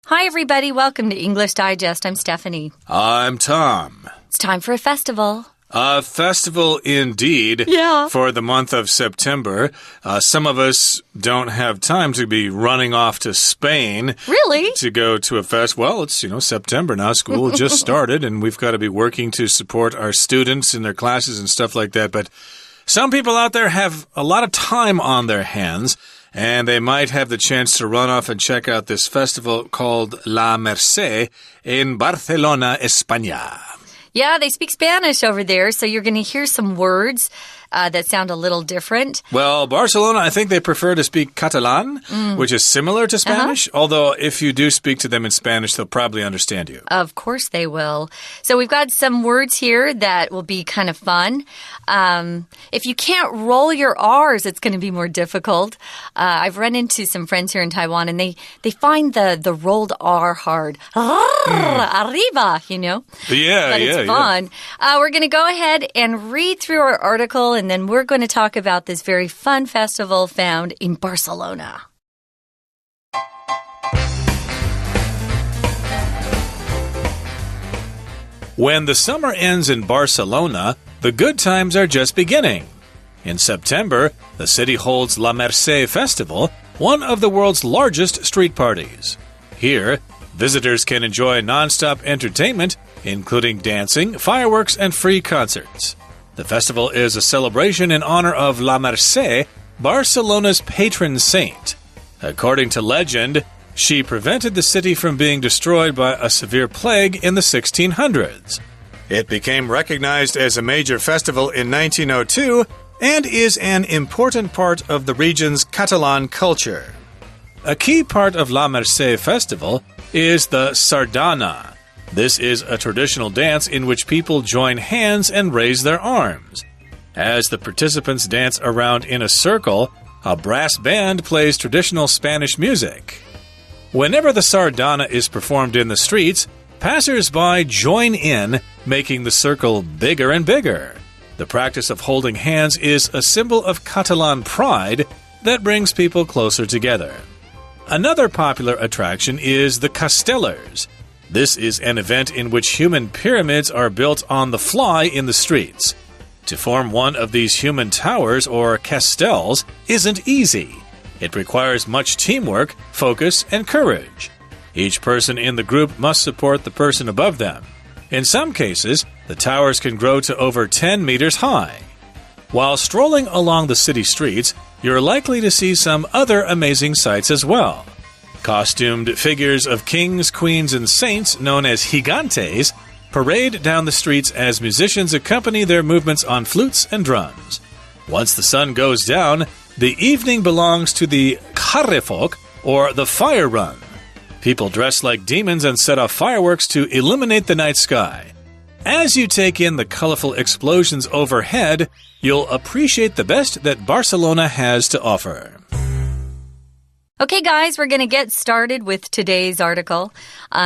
Hi, everybody. Welcome to English Digest. I'm Stephanie. I'm Tom. It's time for a festival. A festival indeed. Yeah. For the month of September. Some of us don't have time to be running off to Spain. Really? To go to a fest. Well, it's, September now. School just started, and we've got to be working to support our students in their classes and stuff like that. But some people out there have a lot of time on their hands, and they might have the chance to run off and check out this festival called La Mercè in Barcelona, España. Yeah, they speak Spanish over there, so you're going to hear some words that sound a little different. Well, Barcelona, I think they prefer to speak Catalan, which is similar to Spanish. Although if you do speak to them in Spanish, they'll probably understand you. Of course they will. So we've got some words here that will be kind of fun. If you can't roll your R's, it's going to be more difficult. I've run into some friends here in Taiwan, and they find the rolled R hard. Arriba, Yeah, but it's fun. Yeah. We're going to go ahead and read through our article, and then we're going to talk about this very fun festival found in Barcelona. When the summer ends in Barcelona, the good times are just beginning. In September, the city holds La Mercè Festival, one of the world's largest street parties. Here, visitors can enjoy non-stop entertainment, including dancing, fireworks, and free concerts. The festival is a celebration in honor of La Mercè, Barcelona's patron saint. According to legend, she prevented the city from being destroyed by a severe plague in the 1600s. It became recognized as a major festival in 1902 and is an important part of the region's Catalan culture. A key part of La Mercè Festival is the sardana. This is a traditional dance in which people join hands and raise their arms. As the participants dance around in a circle, a brass band plays traditional Spanish music. Whenever the sardana is performed in the streets, passers-by join in, making the circle bigger and bigger. The practice of holding hands is a symbol of Catalan pride that brings people closer together. Another popular attraction is the castellers. This is an event in which human pyramids are built on the fly in the streets. To form one of these human towers, or castells, isn't easy. It requires much teamwork, focus, and courage. Each person in the group must support the person above them. In some cases, the towers can grow to over 10 meters high. While strolling along the city streets, you're likely to see some other amazing sights as well. Costumed figures of kings, queens, and saints, known as gigantes, parade down the streets as musicians accompany their movements on flutes and drums. Once the sun goes down, the evening belongs to the carrefoc, or the fire run. People dress like demons and set off fireworks to illuminate the night sky. As you take in the colorful explosions overhead, you'll appreciate the best that Barcelona has to offer. Okay, guys, we're going to get started with today's article.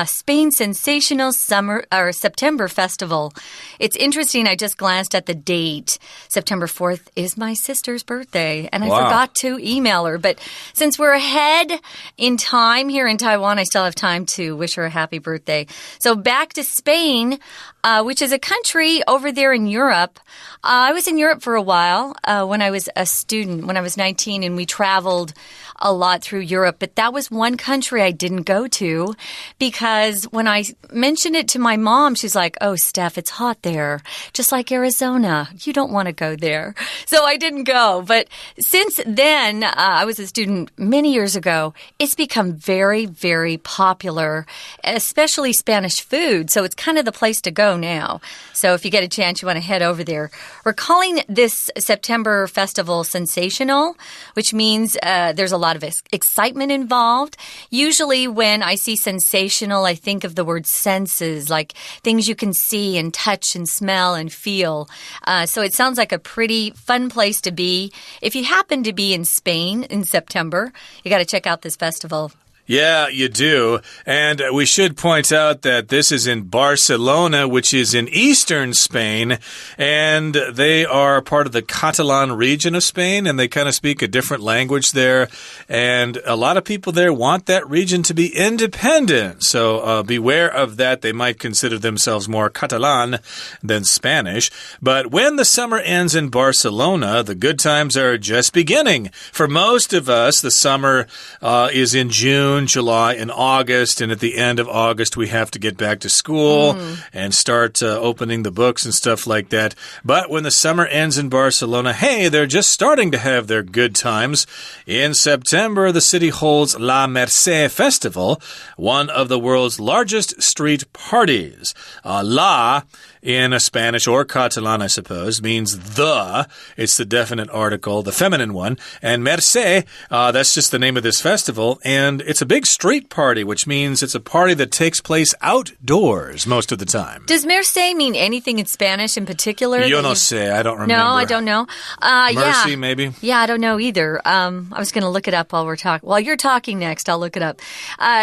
Spain's sensational September festival. It's interesting. I just glanced at the date. September 4th is my sister's birthday, and I forgot to email her. But since we're ahead in time here in Taiwan, I still have time to wish her a happy birthday. So back to Spain, which is a country over there in Europe. I was in Europe for a while when I was a student, when I was 19, and we traveled a lot through Europe. But that was one country I didn't go to because when I mentioned it to my mom, she's like, oh, Steph, it's hot there. Just like Arizona. You don't want to go there. So I didn't go. But since then, I was a student many years ago. It's become very, very popular, especially Spanish food. So it's kind of the place to go now. So if you get a chance, you want to head over there. We're calling this September festival sensational, which means there's a lot of excitement involved. Usually when I see sensational, I think of the word senses, like things you can see and touch and smell and feel. So it sounds like a pretty fun place to be. If you happen to be in Spain in September, you got to check out this festival. Yeah, you do. And we should point out that this is in Barcelona, which is in eastern Spain. And they are part of the Catalan region of Spain, and they kind of speak a different language there. And a lot of people there want that region to be independent. So beware of that. They might consider themselves more Catalan than Spanish. But when the summer ends in Barcelona, the good times are just beginning. For most of us, the summer is in June, July, and August, and at the end of August we have to get back to school and start opening the books and stuff like that. But when the summer ends in Barcelona, hey, they're just starting to have their good times. In September, the city holds La Mercè Festival, one of the world's largest street parties. La in Spanish or Catalan, I suppose, means the. It's the definite article, the feminine one. And Mercè, that's just the name of this festival. And it's a big street party, which means it's a party that takes place outdoors most of the time. Does Mercè mean anything in Spanish in particular? Yo no sé. I don't remember. No, I don't know. Mercy, maybe? Yeah, I don't know either. I was going to look it up while we're talking. While you're talking next, I'll look it up.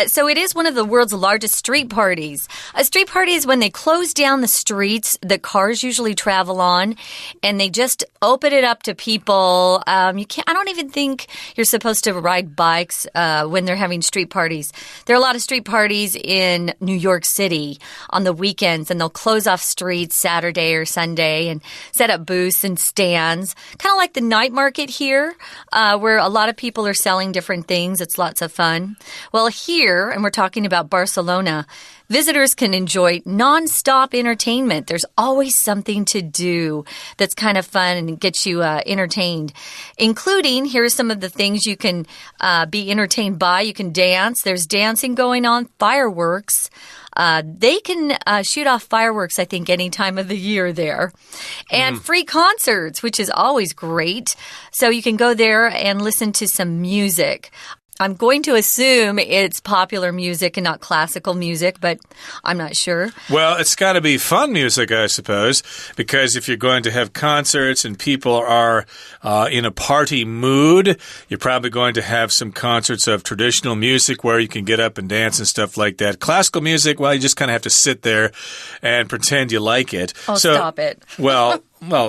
So it is one of the world's largest street parties. A street party is when they close down the streets that cars usually travel on, and they just open it up to people. I don't even think you're supposed to ride bikes when they're having street parties. There are a lot of street parties in New York City on the weekends, and they'll close off streets Saturday or Sunday and set up booths and stands, kind of like the night market here, where a lot of people are selling different things. It's lots of fun. Well, here, and we're talking about Barcelona, visitors can enjoy non-stop entertainment. There's always something to do that's kind of fun and gets you entertained, including, here's some of the things you can be entertained by. You can dance. There's dancing going on, fireworks. They can shoot off fireworks, I think, any time of the year there. And free concerts, which is always great. So you can go there and listen to some music. I'm going to assume it's popular music and not classical music, but I'm not sure. Well, it's got to be fun music, I suppose, because if you're going to have concerts and people are in a party mood, you're probably going to have some concerts of traditional music where you can get up and dance and stuff like that. Classical music, well, you just kind of have to sit there and pretend you like it. Oh, stop it. Well,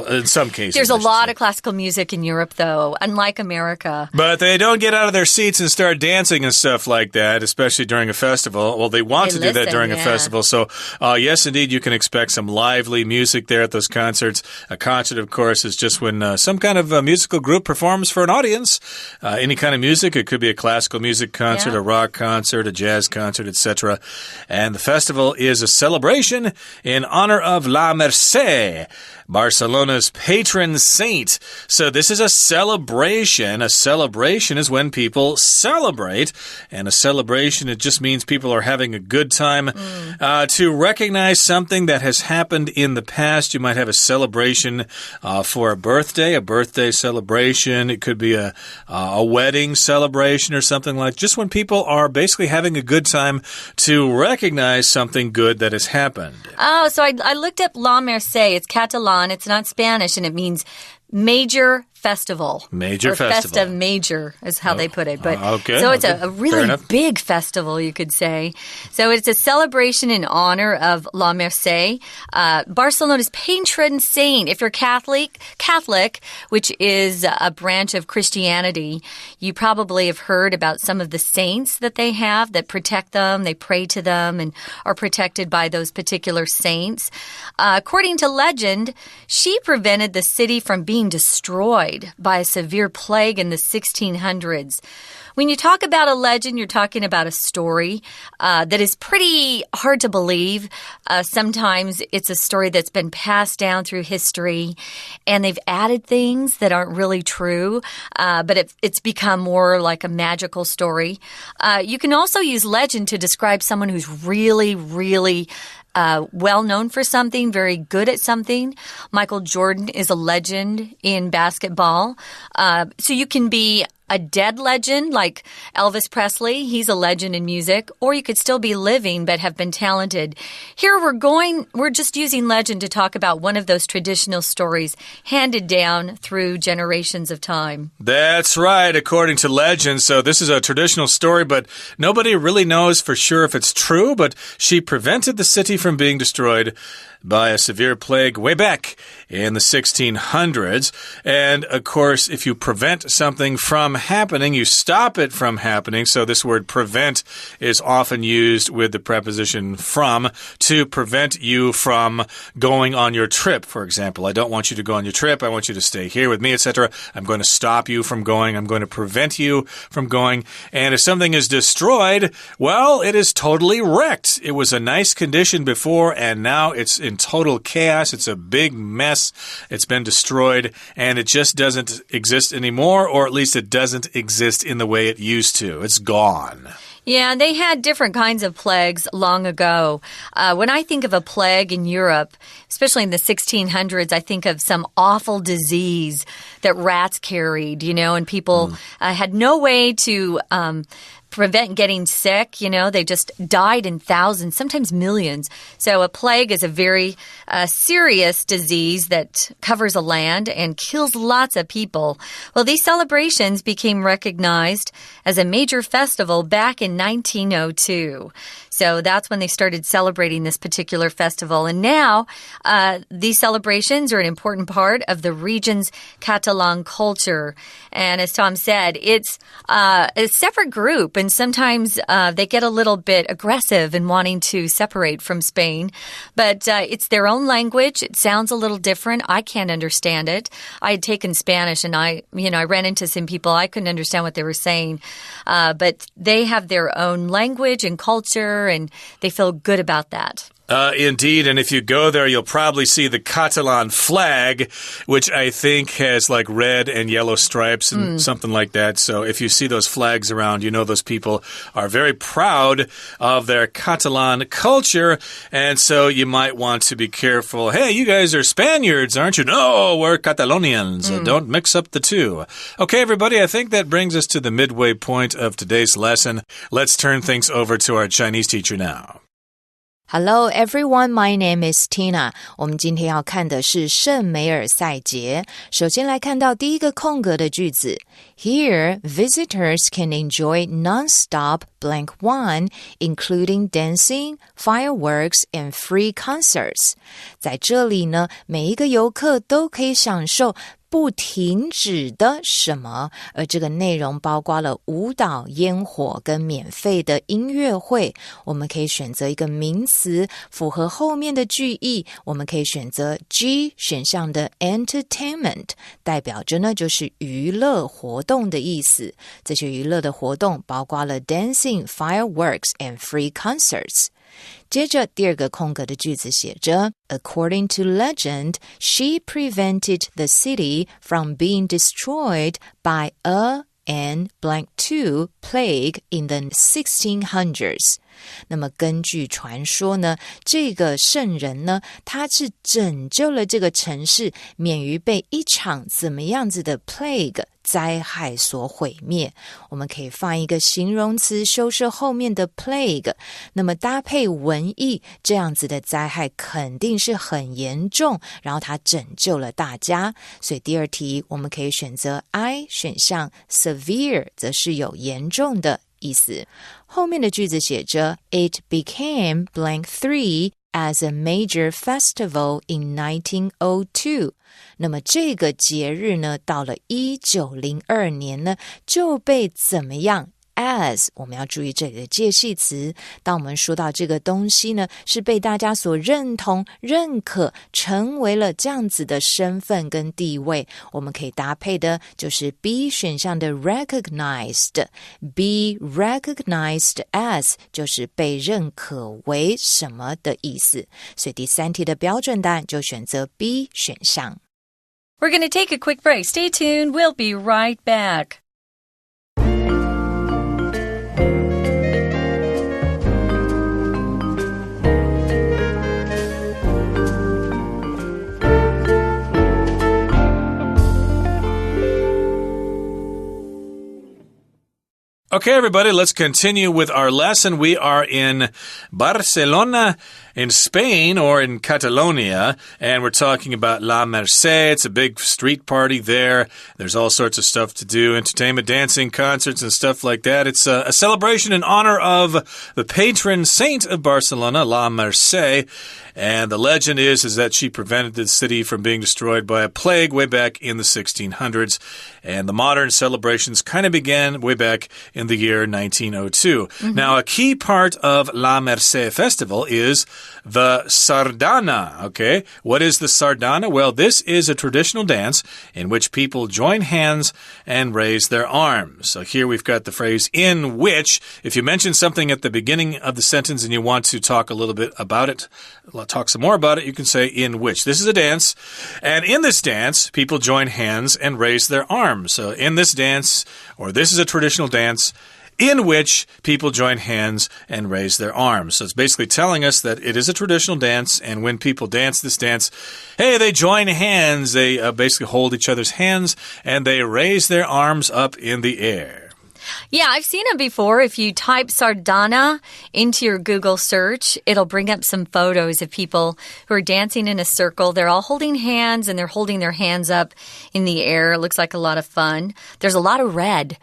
in some cases. There's a lot of classical music in Europe, though, unlike America. But they don't get out of their seats and start dancing and stuff like that, especially during a festival. Well, they want to do that during a festival. So, yes, indeed, you can expect some lively music there at those concerts. A concert, of course, is just when some kind of musical group performs for an audience. Any kind of music. It could be a classical music concert, a rock concert, a jazz concert, etc. And the festival is a celebration in honor of La Mercè, Barcelona's patron saint. So this is a celebration. A celebration is when people celebrate. And a celebration, it just means people are having a good time. To recognize something that has happened in the past, you might have a celebration for a birthday celebration. It could be a wedding celebration or something like that. Just when people are basically having a good time to recognize something good that has happened. Oh, so I looked up La Mercè. It's Catalan. It's not Spanish, and it means major festival. Major festival. Festa major is how they put it. But okay, so it's a really big festival, you could say. So it's a celebration in honor of La Mercè, Barcelona's patron saint. If you're Catholic, which is a branch of Christianity, you probably have heard about some of the saints that they have that protect them. They pray to them and are protected by those particular saints. According to legend, she prevented the city from being destroyed by a severe plague in the 1600s. When you talk about a legend, you're talking about a story that is pretty hard to believe. Sometimes it's a story that's been passed down through history, and they've added things that aren't really true, but it's become more like a magical story. You can also use legend to describe someone who's really, really well known for something, very good at something. Michael Jordan is a legend in basketball. So you can be a dead legend like Elvis Presley. He's a legend in music. Or you could still be living but have been talented. Here we're just using legend to talk about one of those traditional stories handed down through generations of time. That's right, according to legend. So this is a traditional story, but nobody really knows for sure if it's true, but she prevented the city from being destroyed by a severe plague way back in the 1600s. And, of course, if you prevent something from happening, you stop it from happening. So this word prevent is often used with the preposition from to prevent you from going on your trip, for example. I don't want you to go on your trip. I want you to stay here with me, etc. I'm going to stop you from going. I'm going to prevent you from going. And if something is destroyed, well, it is totally wrecked. It was a nice condition before, and now it's in total chaos. It's a big mess. It's been destroyed, and it just doesn't exist anymore, or at least it doesn't exist in the way it used to. It's gone. Yeah, they had different kinds of plagues long ago. When I think of a plague in Europe, especially in the 1600s, I think of some awful disease that rats carried, and people had no way to prevent getting sick. They just died in thousands, sometimes millions. So a plague is a very serious disease that covers a land and kills lots of people. Well, these celebrations became recognized as a major festival back in 1902. So that's when they started celebrating this particular festival. And now these celebrations are an important part of the region's Catalan culture. And as Tom said, it's a separate group. And sometimes they get a little bit aggressive in wanting to separate from Spain. But it's their own language. It sounds a little different. I can't understand it. I had taken Spanish and I ran into some people. I couldn't understand what they were saying. But they have their own language and culture, and they feel good about that. Indeed, and if you go there, you'll probably see the Catalan flag, which I think has like red and yellow stripes and something like that. So if you see those flags around, you know those people are very proud of their Catalan culture, and so you might want to be careful. Hey, you guys are Spaniards, aren't you? No, we're Catalonians. Don't mix up the two. Okay, everybody, I think that brings us to the midway point of today's lesson. Let's turn things over to our Chinese teacher now. Hello everyone, my name is Tina. 我们今天要看的是圣梅尔塞节。首先来看到第一个空格的句子。Here, visitors can enjoy non-stop blank one, including dancing, fireworks, and free concerts. 在这里呢，每一个游客都可以享受不停止的什么，而这个内容包括了舞蹈、烟火跟免费的音乐会。我们可以选择一个名词符合后面的句意，我们可以选择 G 选项的 entertainment， 代表着呢就是娱乐活动的意思。这些娱乐的活动包括了 dancing, fireworks, and free concerts。接着第二个空格的句子写着 According to legend, she prevented the city from being destroyed by an blank two plague in the 1600s. 那么根据传说呢，这个圣人呢，他是拯救了这个城市免于被一场怎么样子的 plague 灾害所毁灭。我们可以放一个形容词修饰后面的 plague， 那么搭配文意，这样子的灾害肯定是很严重，然后他拯救了大家。所以第二题我们可以选择 I 选项 severe 则是有严重的意思。后面的句子写着 It became blank 3 as a major festival in 1902. 那么这个节日呢，到了1902年呢，就被怎么样？As 我们要注意这里的介系词，当我们说到这个东西呢，是被大家所认同、认可，成为了这样子的身份跟地位，我们可以搭配的就是 B 选项的 recognized。 Be recognized as 就是被认可为什么的意思，所以第三题的标准答案就选择 B 选项。We're going to take a quick break. Stay tuned. We'll be right back. Okay, everybody, let's continue with our lesson. We are in Barcelona, in Spain, or in Catalonia, and we're talking about La Merced. It's a big street party there. There's all sorts of stuff to do, entertainment, dancing, concerts, and stuff like that. It's a celebration in honor of the patron saint of Barcelona, La Merced. And the legend is that she prevented the city from being destroyed by a plague way back in the 1600s. And the modern celebrations kind of began way back in the year 1902. Now, a key part of La Merced Festival is the sardana, okay? What is the sardana? Well, this is a traditional dance in which people join hands and raise their arms. So here we've got the phrase in which. If you mention something at the beginning of the sentence and you want to talk a little bit about it, talk some more about it, you can say in which. This is a dance, and in this dance, people join hands and raise their arms. So in this dance, or this is a traditional dance, in which people join hands and raise their arms. So it's basically telling us that it is a traditional dance, and when people dance this dance, hey, they join hands. They basically hold each other's hands, and they raise their arms up in the air. Yeah, I've seen it before. If you type sardana into your Google search, it'll bring up some photos of people who are dancing in a circle. They're all holding hands, and they're holding their hands up in the air. It looks like a lot of fun. There's a lot of red.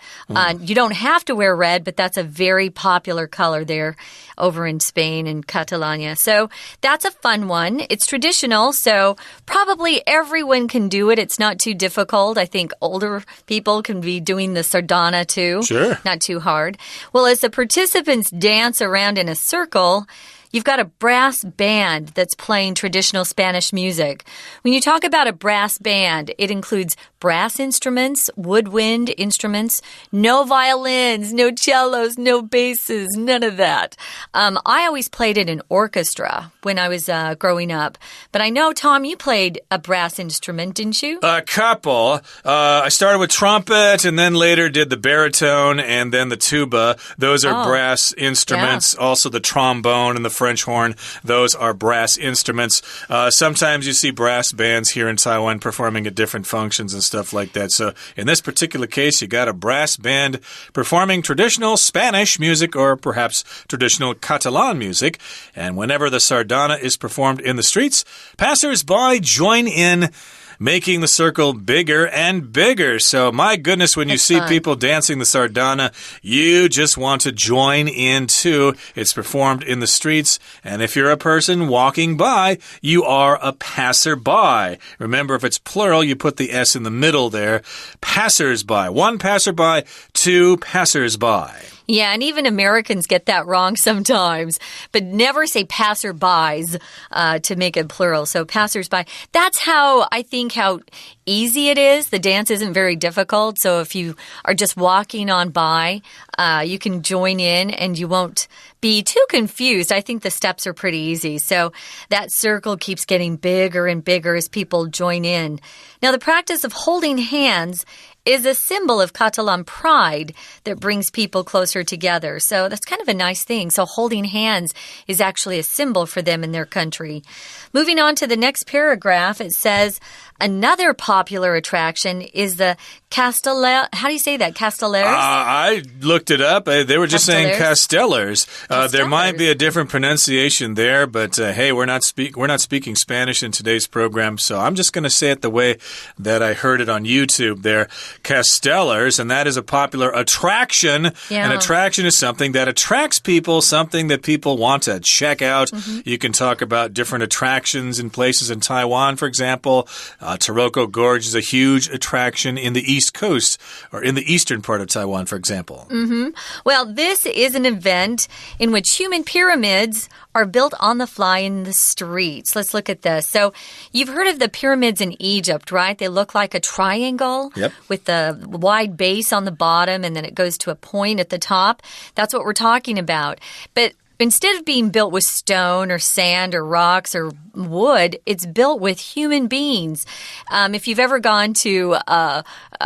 You don't have to wear red, but that's a very popular color there over in Spain and Catalonia. So that's a fun one. It's traditional, so probably everyone can do it. It's not too difficult. I think older people can be doing the sardana too. Sure. Not too hard. Well, as the participants dance around in a circle, you've got a brass band that's playing traditional Spanish music. When you talk about a brass band, it includes brass instruments, woodwind instruments, no violins, no cellos, no basses, none of that. I always played it in orchestra when I was growing up. But I know, Tom, you played a brass instrument, didn't you? A couple. I started with trumpet and then later did the baritone and then the tuba. Those are brass instruments. Yeah. Also the trombone and the French horn. Those are brass instruments. Sometimes you see brass bands here in Taiwan performing at different functions and stuff like that. So in this particular case, you got a brass band performing traditional Spanish music or perhaps traditional Catalan music. And whenever the sardana is performed in the streets, passers-by join in, making the circle bigger and bigger. So, my goodness, when you see people dancing the sardana, you just want to join in too. It's performed in the streets, and if you're a person walking by, you are a passerby. Remember, if it's plural, you put the S in the middle there. Passers-by. One passerby, two passers-by. Yeah, and even Americans get that wrong sometimes, but never say passerbys to make it plural. So passers-by. That's how I think how easy it is. The dance isn't very difficult. So if you are just walking on by, you can join in and you won't be too confused. I think the steps are pretty easy. So that circle keeps getting bigger and bigger as people join in. Now, the practice of holding hands is a symbol of Catalan pride that brings people closer together. So that's kind of a nice thing. So holding hands is actually a symbol for them in their country. Moving on to the next paragraph, it says, another popular attraction is the Castellers. How do you say that? Castellers? I looked it up. They were just saying Castellers. There might be a different pronunciation there, but hey, we're not speaking Spanish in today's program, so I'm just going to say it the way that I heard it on YouTube there. Castellers, and that is a popular attraction. Yeah. An attraction is something that attracts people, something that people want to check out. You can talk about different attractions in places in Taiwan, for example. Taroko Gorge is a huge attraction in the East Coast, or in the eastern part of Taiwan, for example. Well, this is an event in which human pyramids are built on the fly in the streets. Let's look at this. So you've heard of the pyramids in Egypt, right? They look like a triangle with the wide base on the bottom, and then it goes to a point at the top. That's what we're talking about. But instead of being built with stone or sand or rocks or wood, it's built with human beings. If you've ever gone to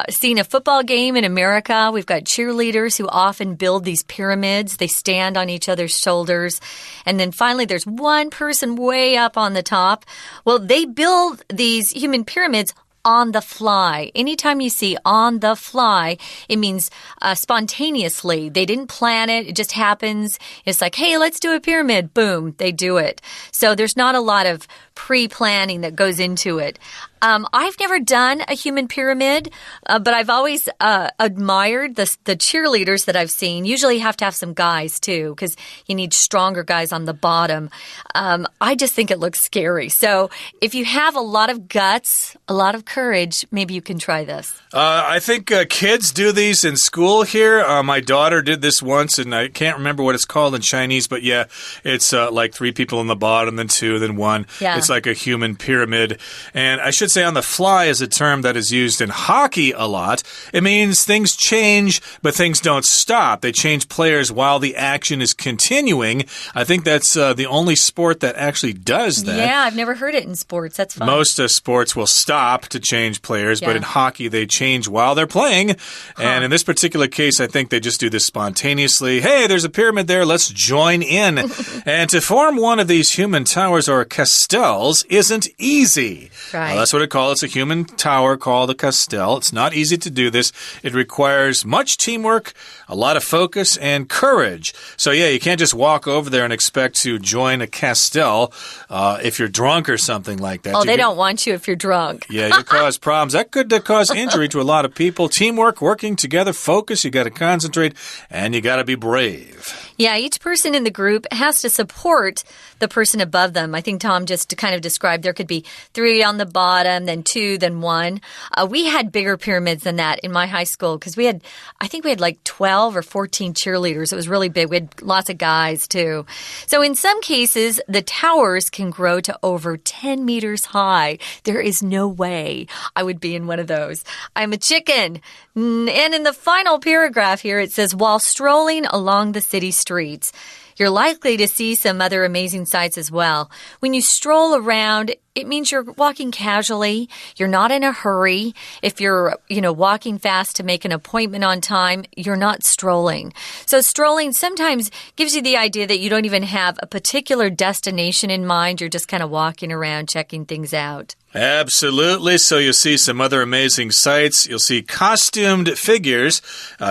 seen a football game in America, we've got cheerleaders who often build these pyramids. They stand on each other's shoulders. And then finally, there's one person way up on the top. Well, they build these human pyramids on the fly. Anytime you see on the fly, it means spontaneously. They didn't plan it. It just happens. It's like, hey, let's do a pyramid. Boom, they do it. So there's not a lot of pre-planning that goes into it. I've never done a human pyramid, but I've always admired the cheerleaders that I've seen. Usually you have to have some guys, too, because you need stronger guys on the bottom. I just think it looks scary. So if you have a lot of guts, a lot of courage, maybe you can try this. I think kids do these in school here. My daughter did this once, and I can't remember what it's called in Chinese, but yeah, it's like 3 people on the bottom, then 2, then 1. Yeah. It's like a human pyramid. And I should say on the fly is a term that is used in hockey a lot. It means things change, but things don't stop. They change players while the action is continuing. I think that's the only sport that actually does that. Yeah, I've never heard it in sports. That's fun. Most sports will stop to change players, but in hockey, they change while they're playing. And in this particular case, I think they just do this spontaneously. Hey, there's a pyramid there. Let's join in. And to form one of these human towers or castels isn't easy. Right. Well, that's what it's called. It's a human tower called a castel. It's not easy to do this. It requires much teamwork, a lot of focus, and courage. So, yeah, you can't just walk over there and expect to join a castel if you're drunk or something like that. Oh, they don't want you if you're drunk. Yeah, you'll cause problems. That could cause injury to a lot of people. Teamwork, working together, focus. You got to concentrate, and you got to be brave. Yeah, each person in the group has to support the person above them. I think Tom just kind of described there could be 3 on the bottom, then 2, then 1. We had bigger pyramids than that in my high school because I think we had like 12 or 14 cheerleaders. It was really big. We had lots of guys too. So in some cases, the towers can grow to over 10 meters high. There is no way I would be in one of those. I'm a chicken. And in the final paragraph here, it says, while strolling along the city streets, you're likely to see some other amazing sights as well. When you stroll around, it means you're walking casually. You're not in a hurry. If you're, walking fast to make an appointment on time, you're not strolling. So strolling sometimes gives you the idea that you don't even have a particular destination in mind. You're just kind of walking around, checking things out. Absolutely. So you'll see some other amazing sights. You'll see costumed figures.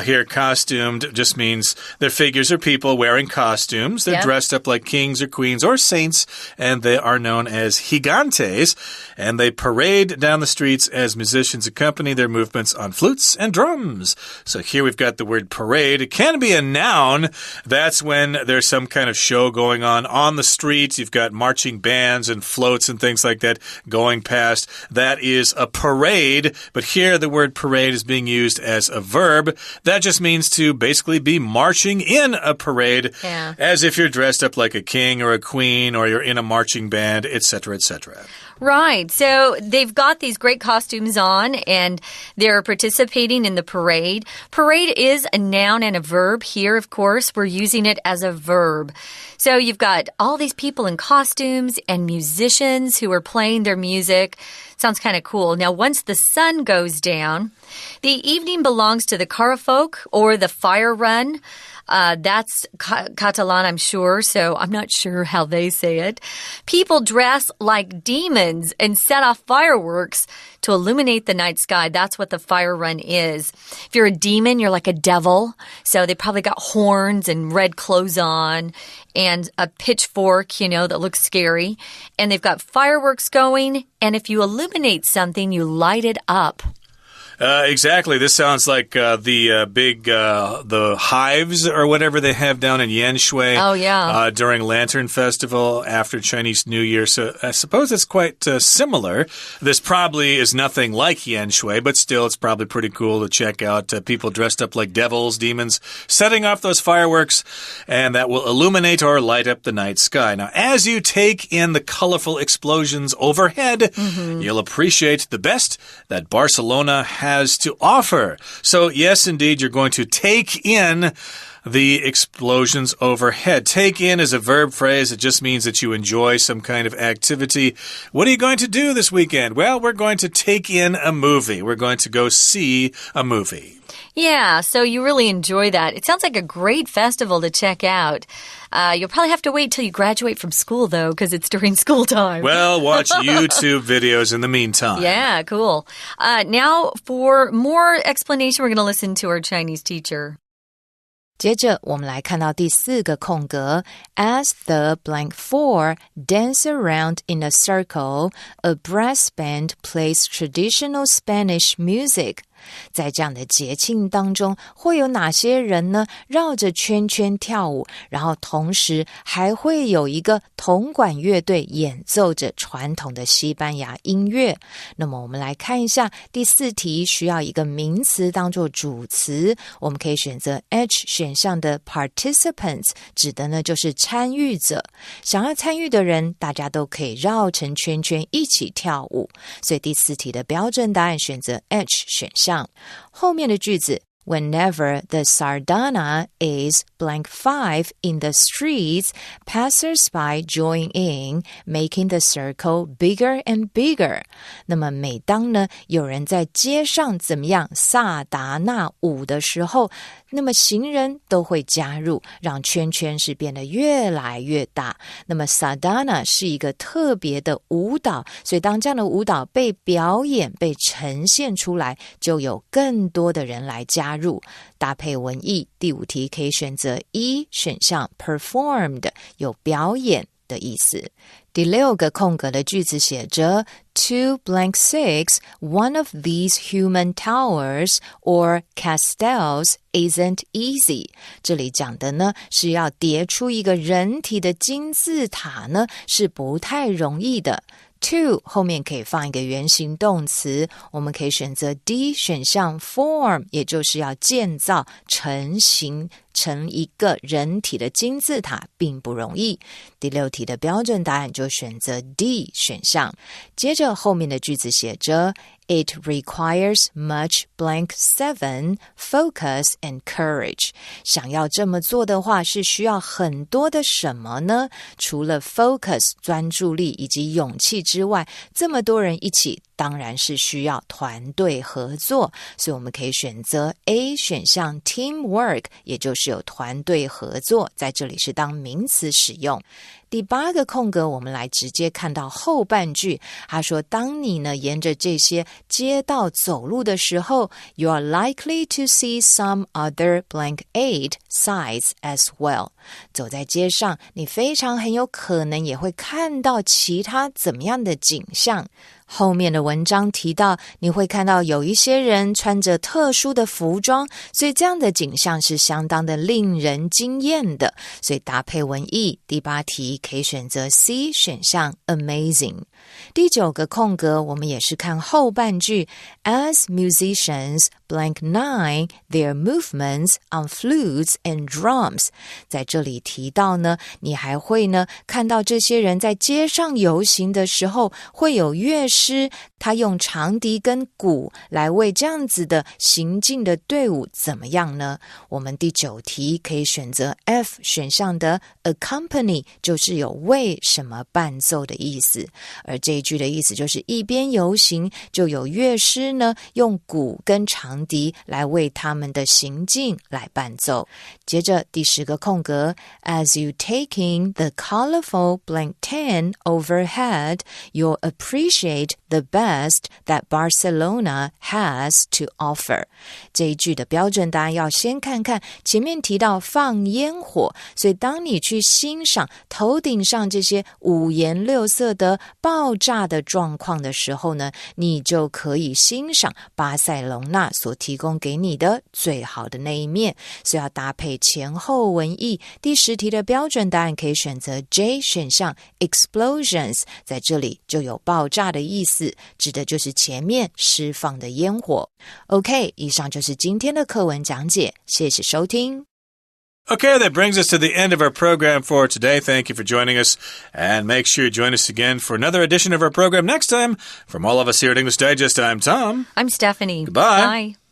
Here, costumed just means they're figures or people wearing costumes. They're dressed up like kings or queens or saints, and they are known as gigantes. And they parade down the streets as musicians accompany their movements on flutes and drums. So here we've got the word parade. It can be a noun. That's when there's some kind of show going on the streets. You've got marching bands and floats and things like that going past. That is a parade, but here the word parade is being used as a verb. That just means to basically be marching in a parade, as if you're dressed up like a king or a queen or you're in a marching band, etc., etc. Right. So they've got these great costumes on and they're participating in the parade. Parade is a noun and a verb. Here, of course, we're using it as a verb. So you've got all these people in costumes and musicians who are playing their music. Sounds kind of cool. Now, once the sun goes down, the evening belongs to the Carafolk or the fire run. That's Catalan, I'm sure, so I'm not sure how they say it. People dress like demons and set off fireworks to illuminate the night sky. That's what the fire run is. If you're a demon, you're like a devil. So they probably got horns and red clothes on and a pitchfork, that looks scary. And they've got fireworks going. And if you illuminate something, you light it up. Exactly. This sounds like the hives or whatever they have down in Yanshui. Oh, yeah. During Lantern Festival after Chinese New Year. So I suppose it's quite similar. This probably is nothing like Yanshui, but still it's probably pretty cool to check out people dressed up like devils, demons, setting off those fireworks, and that will illuminate or light up the night sky. Now, as you take in the colorful explosions overhead, you'll appreciate the best that Barcelona has to offer. So, yes, indeed, you're going to take in the explosions overhead. Take in is a verb phrase. It just means that you enjoy some kind of activity. What are you going to do this weekend? Well, we're going to take in a movie. We're going to go see a movie.Yeah, so you really enjoy that. It sounds like a great festival to check out. You'll probably have to wait till you graduate from school, though, because it's during school time. Well, watch YouTube videos in the meantime. Yeah, cool. Now, for more explanation, we're going to listen to our Chinese teacher. 接着我们来看到第4个空格 As the blank four dance around in a circle, a brass band plays traditional Spanish music. 在这样的节庆当中，会有哪些人呢？绕着圈圈跳舞，然后同时还会有一个铜管乐队演奏着传统的西班牙音乐。那么我们来看一下第4题，需要一个名词当做主词，我们可以选择 H 选项的 participants， 指的呢就是参与者。想要参与的人，大家都可以绕成圈圈一起跳舞。所以第4题的标准答案选择 H 选项。后面的句子 Whenever the sardana is blank 5 in the streets, passers-by join in, making the circle bigger and bigger. 那么每当呢有人在街上怎么样萨达纳舞的时候，那么行人都会加入，让圈圈是变得越来越大。那么 Sardana 是一个特别的舞蹈，所以当这样的舞蹈被表演、被呈现出来，就有更多的人来加入。搭配文意，第5题可以选择1选项 performed， 有表演的意思。第6个空格的句子写着 To blank 6, one of these human towers or castles isn't easy. 这里讲的呢是要叠出一个人体的金字塔呢是不太容易的。To 后面可以放一个原形动词，我们可以选择 D 选项 form， 也就是要建造成型成一个人体的金字塔并不容易。第6题的标准答案就选择 D 选项。接着后面的句子写着 It requires much blank 7 focus and courage. 想要这么做的话是需要很多的什么呢？除了 focus 专注力以及勇气之外，这么多人一起当然是需要团队合作，所以我们可以选择 A 选项 teamwork， 也就是有团队合作，在这里是当名词使用。第8个空格我们来直接看到后半句，他说当你呢沿着这些街道走路的时候 You are likely to see some other blank 8 sights as well. 走在街上你非常很有可能也会看到其他怎么样的景象。后面的文章提到你会看到有一些人穿着特殊的服装，所以这样的景象是相当的令人惊艳的，所以搭配文意，第8题可以选择 C 选项 amazing。 第9个空格我们也是看后半句 As musicians blank 9 their movements on flutes and drums. 在这里提到呢你还会呢看到这些人在街上游行的时候会有乐师，他用长笛跟鼓来为这样子的行进的队伍怎么样呢？我们第9题可以选择 F 选项的 accompany， 就是有为什么伴奏的意思，而这一句的意思就是一边游行就有乐师呢用鼓跟长笛来为他们的行进来伴奏。接着第10个空格 As you take in the colorful blank 10 overhead, you'll appreciate the best that Barcelona has to offer. 这一句的标准答案要先看看前面提到放烟火，所以当你去欣赏头顶上这些五颜六色的爆炸的状况的时候呢，你就可以欣赏巴塞隆纳所提供给你的最好的那一面，所以要搭配前后文意。第10题的标准答案可以选择 J 选项 explosions， 在这里就有爆炸的意思，指的就是前面释放的烟火。 OK， 以上就是今天的课文讲解，谢谢收听。Okay, that brings us to the end of our program for today. Thank you for joining us, and make sure you join us again for another edition of our program next time. From all of us here at English Digest, I'm Tom. I'm Stephanie. Goodbye. Bye.